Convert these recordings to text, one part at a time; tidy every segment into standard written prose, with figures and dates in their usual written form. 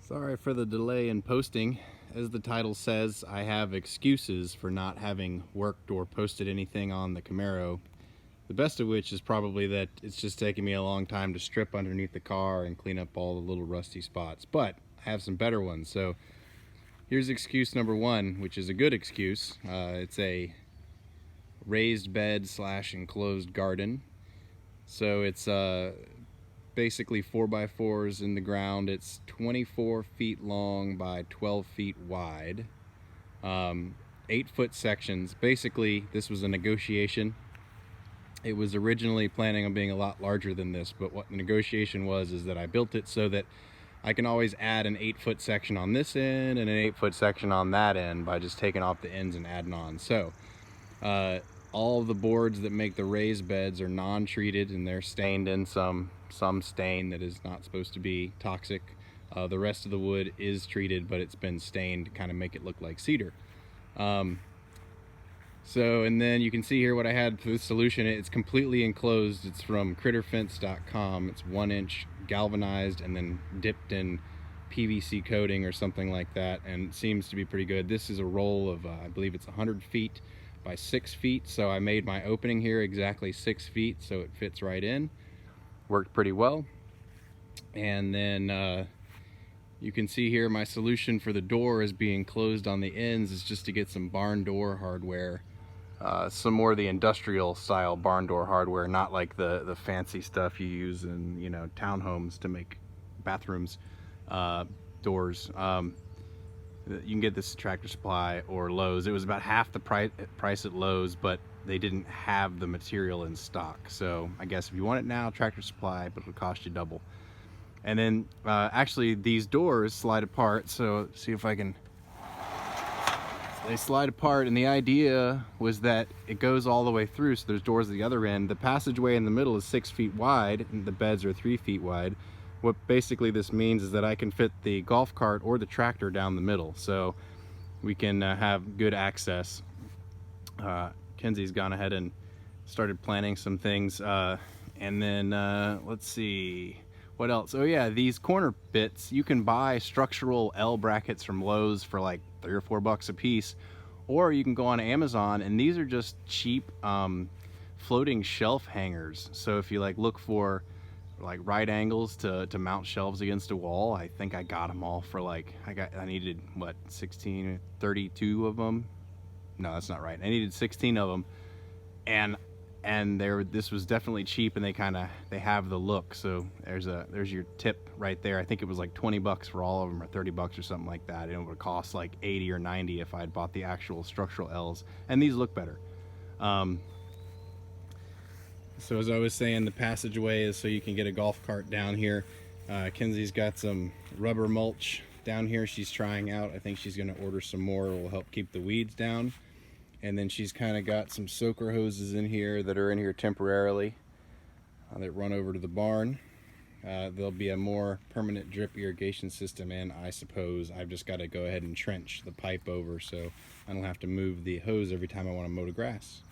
Sorry for the delay in posting. As the title says, I have excuses for not having worked or posted anything on the Camaro. The best of which is probably that it's just taking me a long time to strip underneath the car and clean up all the little rusty spots. But I have some better ones. So here's excuse number one, which is a good excuse. It's a raised bed / enclosed garden. So it's basically 4x4s in the ground. It's 24 feet long by 12 feet wide. 8-foot sections. Basically, this was a negotiation. It was originally planning on being a lot larger than this, but what the negotiation was is that I built it so that I can always add an 8-foot section on this end and an 8-foot section on that end by just taking off the ends and adding on. So all of the boards that make the raised beds are non-treated, and they're stained in some stain that is not supposed to be toxic. The rest of the wood is treated, but it's been stained to kind of make it look like cedar. And then you can see here what I had for this solution. It's completely enclosed. It's from critterfence.com. It's 1-inch galvanized and then dipped in PVC coating or something like that, and it seems to be pretty good. This is a roll of I believe it's 100 feet by 6 feet, so I made my opening here exactly 6 feet so it fits right in. Worked pretty well. And then you can see here my solution for the door is being closed on the ends is just to get some barn door hardware, some more of the industrial style barn door hardware, not like the fancy stuff you use in townhomes to make bathrooms doors. You can get this at Tractor Supply or Lowe's. It was about half the price at Lowe's, but they didn't have the material in stock. So I guess if you want it now, Tractor Supply, but it'll cost you double. And then actually these doors slide apart. So see if I can. They slide apart, and the idea was that it goes all the way through. So there's doors at the other end. The passageway in the middle is 6 feet wide, and the beds are 3 feet wide. What basically this means is that I can fit the golf cart or the tractor down the middle, so we can have good access. Kenzie's gone ahead and started planning some things, and then let's see what else. Oh yeah, these corner bits, you can buy structural L brackets from Lowe's for like $3 or $4 a piece, or you can go on Amazon, and these are just cheap floating shelf hangers. So if you look for right angles to mount shelves against a wall, I think I got them all for I needed what, 32 of them. No, that's not right. I needed 16 of them, and this was definitely cheap, and they have the look. So there's your tip right there. I think it was like $20 for all of them, or $30 or something like that. It would cost like 80 or 90 if I had bought the actual structural L's, and these look better. So as I was saying, the passageway is so you can get a golf cart down here. Kenzie's got some rubber mulch down here she's trying out. I think she's going to order some more. It will help keep the weeds down. And then she's kind of got some soaker hoses in here that are in here temporarily that run over to the barn. There'll be a more permanent drip irrigation system, and I suppose I've just got to go ahead and trench the pipe over so I don't have to move the hose every time I want to mow the grass.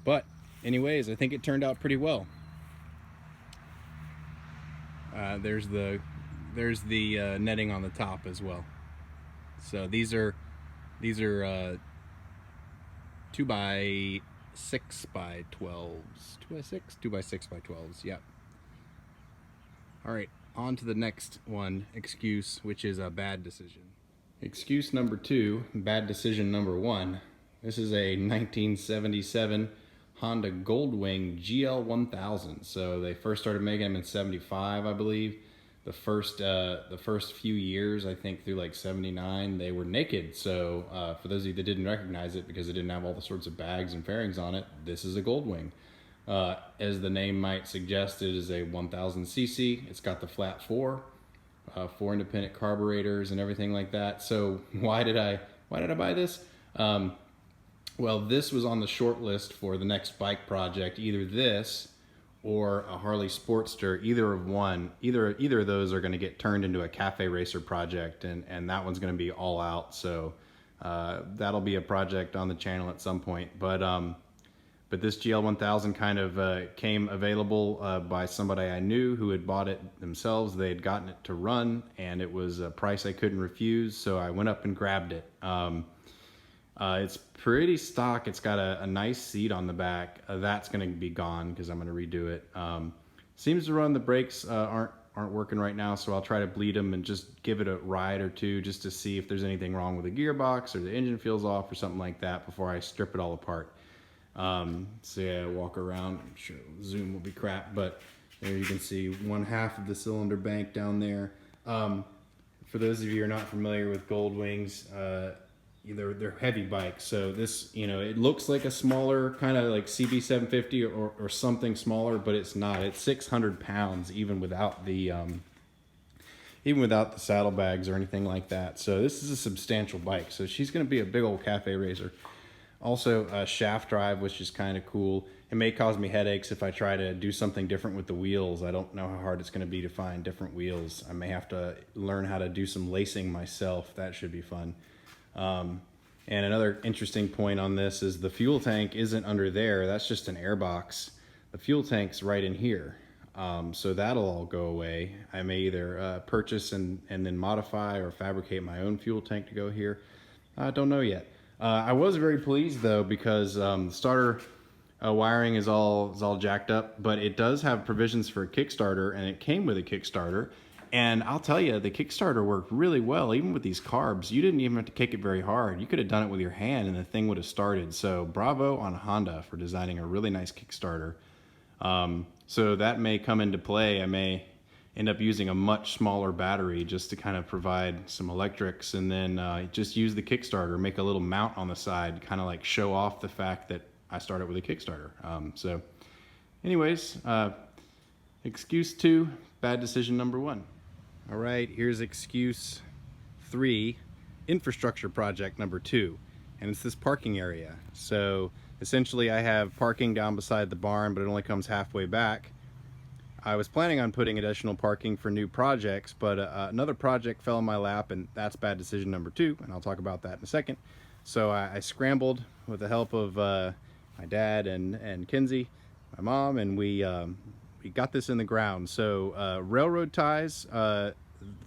But anyways, I think it turned out pretty well. There's the netting on the top as well. So these are 2x6 by 12s. 2x6 by 12s. Yep. All right, on to the next one. Excuse, which is a bad decision. Excuse number 2, bad decision number 1. This is a 1977 Honda Goldwing GL1000. So they first started making them in '75, I believe. The first few years, I think through like '79, they were naked. So for those of you that didn't recognize it because it didn't have all the sorts of bags and fairings on it, this is a Goldwing. As the name might suggest, it is a 1000cc. It's got the flat 4 independent carburetors and everything like that. So why did I buy this? Well, this was on the short list for the next bike project. Either this or a Harley Sportster. Either of those are going to get turned into a cafe racer project, and that one's going to be all out. So that'll be a project on the channel at some point. But But this GL1000 kind of came available by somebody I knew who had bought it themselves. They had gotten it to run, and it was a price I couldn't refuse, so I went up and grabbed it. It's pretty stock. It's got a nice seat on the back. That's going to be gone because I'm going to redo it. Seems to run. The brakes aren't working right now, so I'll try to bleed them and just give it a ride or two just to see if there's anything wrong with the gearbox or the engine feels off or something like that before I strip it all apart. So yeah, walk around. I'm sure zoom will be crap, but there you can see one half of the cylinder bank down there. For those of you who are not familiar with Goldwings, they're heavy bikes. So this, it looks like a smaller kind of like CB750 or something smaller, but it's not. It's 600 pounds even without the saddlebags or anything like that. So this is a substantial bike. So she's going to be a big old cafe racer. Also shaft drive, which is kind of cool. It may cause me headaches if I try to do something different with the wheels. I don't know how hard it's going to be to find different wheels. I may have to learn how to do some lacing myself. That should be fun. And another interesting point on this is the fuel tank isn't under there. That's just an air box. The fuel tank's right in here. So that'll all go away. I may either purchase and then modify or fabricate my own fuel tank to go here. I don't know yet. I was very pleased though because the starter wiring is all jacked up, but it does have provisions for a Kickstarter, and it came with a Kickstarter. And I'll tell you, the Kickstarter worked really well, even with these carbs. You didn't even have to kick it very hard. You could have done it with your hand and the thing would have started. So bravo on Honda for designing a really nice Kickstarter. So that may come into play. I may end up using a much smaller battery just to kind of provide some electrics, and then just use the Kickstarter, make a little mount on the side, kind of like show off the fact that I started with a Kickstarter. So anyways, excuse 2, bad decision number 1. All right, here's excuse 3, infrastructure project number 2, and it's this parking area. So essentially I have parking down beside the barn, but it only comes halfway back. I was planning on putting additional parking for new projects, but another project fell in my lap, and that's bad decision number 2, and I'll talk about that in a second. So I scrambled with the help of my dad and Kinsey, my mom, and we got this in the ground. So railroad ties, some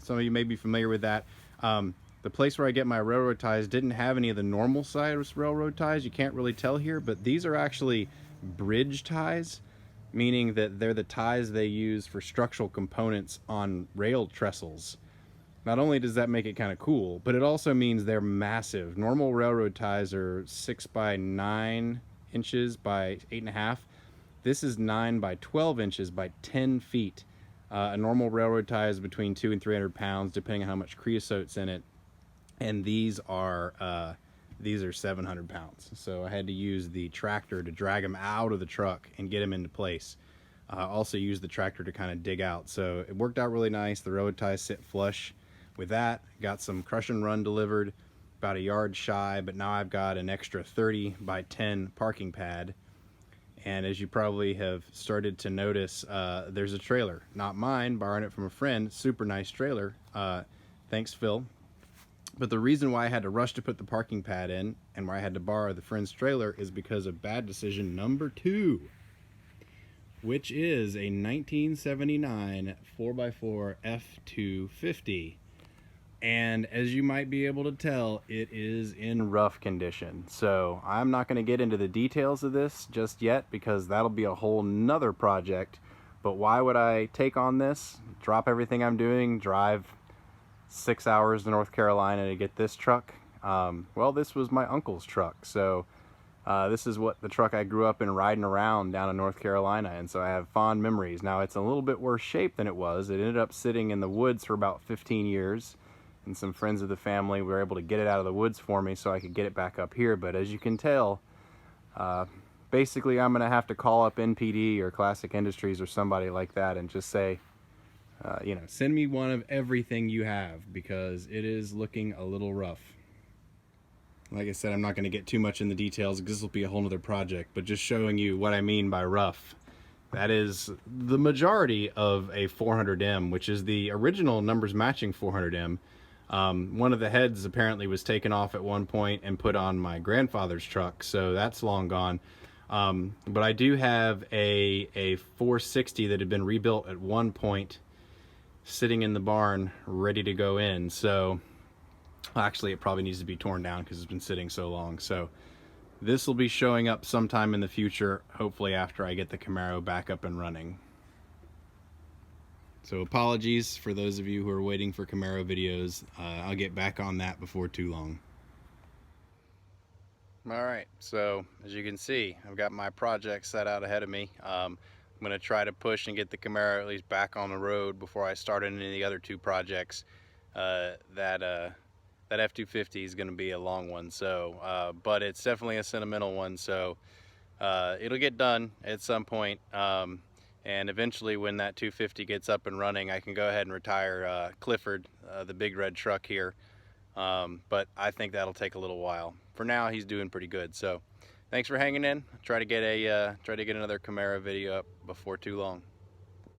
of you may be familiar with that. The place where I get my railroad ties didn't have any of the normal size railroad ties. You can't really tell here, but these are actually bridge ties, meaning that they're the ties they use for structural components on rail trestles. Not only does that make it kind of cool, but it also means they're massive. Normal railroad ties are 6 by 9 inches by 8.5. This is 9 by 12 inches by 10 feet. A normal railroad tie is between 200 and 300 pounds, depending on how much creosote's in it. And these are 700 pounds. So I had to use the tractor to drag them out of the truck and get them into place. Also use the tractor to kind of dig out. So it worked out really nice. The railroad ties sit flush with that. Got some crush and run delivered, about a yard shy, but now I've got an extra 30 by 10 parking pad. And as you probably have started to notice, there's a trailer, not mine, borrowing it from a friend. Super nice trailer. Thanks, Phil. But the reason why I had to rush to put the parking pad in and why I had to borrow the friend's trailer is because of bad decision number 2, which is a 1979 4x4 F250. And as you might be able to tell, it is in rough condition. So I'm not going to get into the details of this just yet because that'll be a whole nother project. But why would I take on this, drop everything I'm doing, drive 6 hours to North Carolina to get this truck? Well, this was my uncle's truck. So this is what the truck I grew up in riding around down in North Carolina. And so I have fond memories. Now it's a little bit worse shape than it was. It ended up sitting in the woods for about 15 years. And some friends of the family were able to get it out of the woods for me so I could get it back up here. But as you can tell, basically I'm going to have to call up NPD or Classic Industries or somebody like that and just say, send me one of everything you have because it is looking a little rough. Like I said, I'm not going to get too much in the details because this will be a whole nother project, but just showing you what I mean by rough. That is the majority of a 400M, which is the original numbers matching 400M. One of the heads apparently was taken off at one point and put on my grandfather's truck, so that's long gone. But I do have a 460 that had been rebuilt at one point sitting in the barn ready to go in. So actually it probably needs to be torn down because it's been sitting so long. So this will be showing up sometime in the future, hopefully after I get the Camaro back up and running. So apologies for those of you who are waiting for Camaro videos. I'll get back on that before too long. Alright, so as you can see, I've got my project set out ahead of me. I'm going to try to push and get the Camaro at least back on the road before I start any of the other two projects. That F-250 is going to be a long one, so but it's definitely a sentimental one, so it'll get done at some point. And eventually when that 250 gets up and running, I can go ahead and retire Clifford, the big red truck here. But I think that'll take a little while. For now, he's doing pretty good. So thanks for hanging in. Try to get another Camaro video up before too long.